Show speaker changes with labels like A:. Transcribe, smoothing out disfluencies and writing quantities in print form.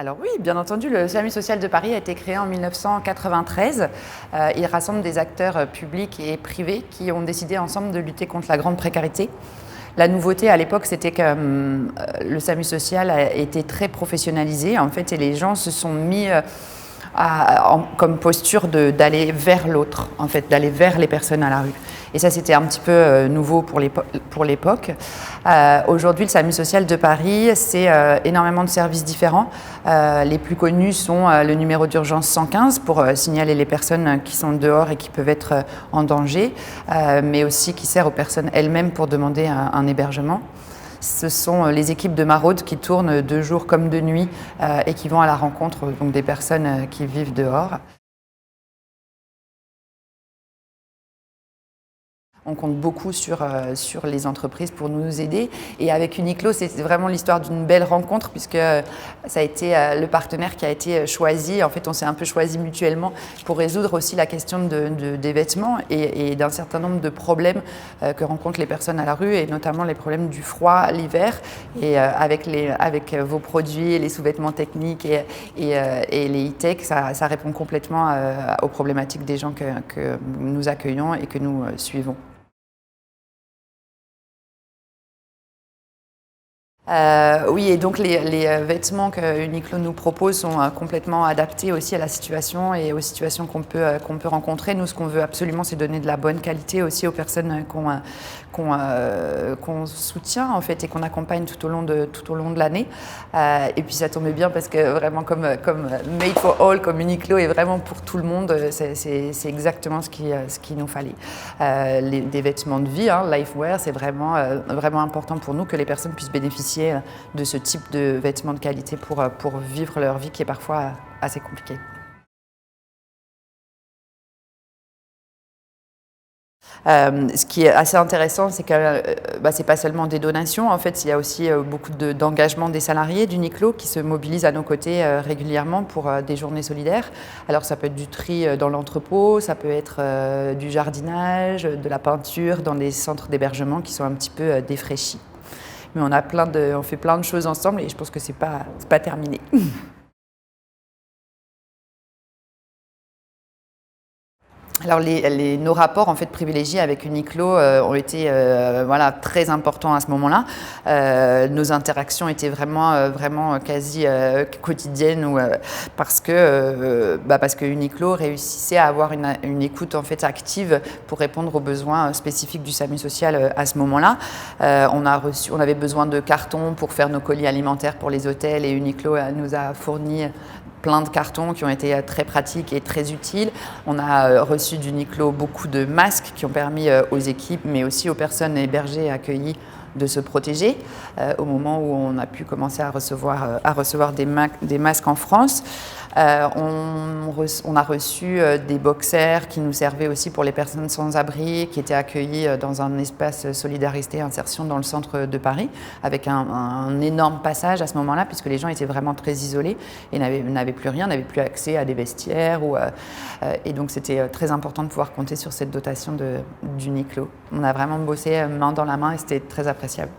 A: Alors oui, bien entendu, le SAMU social de Paris a été créé en 1993. Il rassemble des acteurs publics et privés qui ont décidé ensemble de lutter contre la grande précarité. La nouveauté à l'époque, c'était que le SAMU social a été très professionnalisé en fait, et les gens se sont mis comme posture d'aller vers l'autre, en fait, d'aller vers les personnes à la rue. Et ça, c'était un petit peu nouveau pour l'époque. Aujourd'hui, le SAMU social de Paris, c'est énormément de services différents. Les plus connus sont le numéro d'urgence 115 pour signaler les personnes qui sont dehors et qui peuvent être en danger, mais aussi qui sert aux personnes elles-mêmes pour demander un hébergement. Ce sont les équipes de maraude qui tournent de jour comme de nuit et qui vont à la rencontre donc, des personnes qui vivent dehors. On compte beaucoup sur les entreprises pour nous aider. Et avec Uniqlo, c'est vraiment l'histoire d'une belle rencontre puisque ça a été le partenaire qui a été choisi. En fait, on s'est un peu choisi mutuellement pour résoudre aussi la question des vêtements et d'un certain nombre de problèmes que rencontrent les personnes à la rue et notamment les problèmes du froid l'hiver. Et avec vos produits, les sous-vêtements techniques et les e-tech, ça répond complètement aux problématiques des gens que nous accueillons et que nous suivons. Oui, et donc les vêtements que Uniqlo nous propose sont complètement adaptés aussi à la situation et aux situations qu'on peut rencontrer. Nous, ce qu'on veut absolument, c'est donner de la bonne qualité aussi aux personnes qu'on soutient en fait et qu'on accompagne tout au long de l'année. Et puis ça tombe bien parce que vraiment comme Made for All, comme Uniqlo est vraiment pour tout le monde, c'est exactement ce qu'il nous fallait. Des vêtements de vie, Lifewear, c'est vraiment important pour nous que les personnes puissent bénéficier de ce type de vêtements de qualité pour vivre leur vie qui est parfois assez compliquée. Ce qui est assez intéressant, c'est que c'est pas seulement des donations. En fait, il y a aussi beaucoup d'engagement des salariés d'Uniqlo qui se mobilisent à nos côtés régulièrement pour des journées solidaires. Alors, ça peut être du tri dans l'entrepôt, ça peut être du jardinage, de la peinture dans des centres d'hébergement qui sont un petit peu défraîchis. Mais on fait plein de choses ensemble et je pense que c'est pas terminé. Alors nos rapports en fait privilégiés avec Uniqlo ont été très importants à ce moment-là. Nos interactions étaient vraiment quasi quotidiennes parce que Uniqlo réussissait à avoir une écoute en fait active pour répondre aux besoins spécifiques du SAMU social à ce moment-là. On avait besoin de cartons pour faire nos colis alimentaires pour les hôtels et Uniqlo nous a fourni plein de cartons qui ont été très pratiques et très utiles. On a reçu d'Uniqlo beaucoup de masques qui ont permis aux équipes, mais aussi aux personnes hébergées et accueillies de se protéger au moment où on a pu commencer à recevoir des masques en France. On a reçu des boxers qui nous servaient aussi pour les personnes sans abri, qui étaient accueillies dans un espace solidarité et insertion dans le centre de Paris, avec un énorme passage à ce moment-là, puisque les gens étaient vraiment très isolés et n'avaient plus rien, n'avaient plus accès à des vestiaires. Et donc c'était très important de pouvoir compter sur cette dotation d'Uniqlo. On a vraiment bossé main dans la main et c'était très appréciable.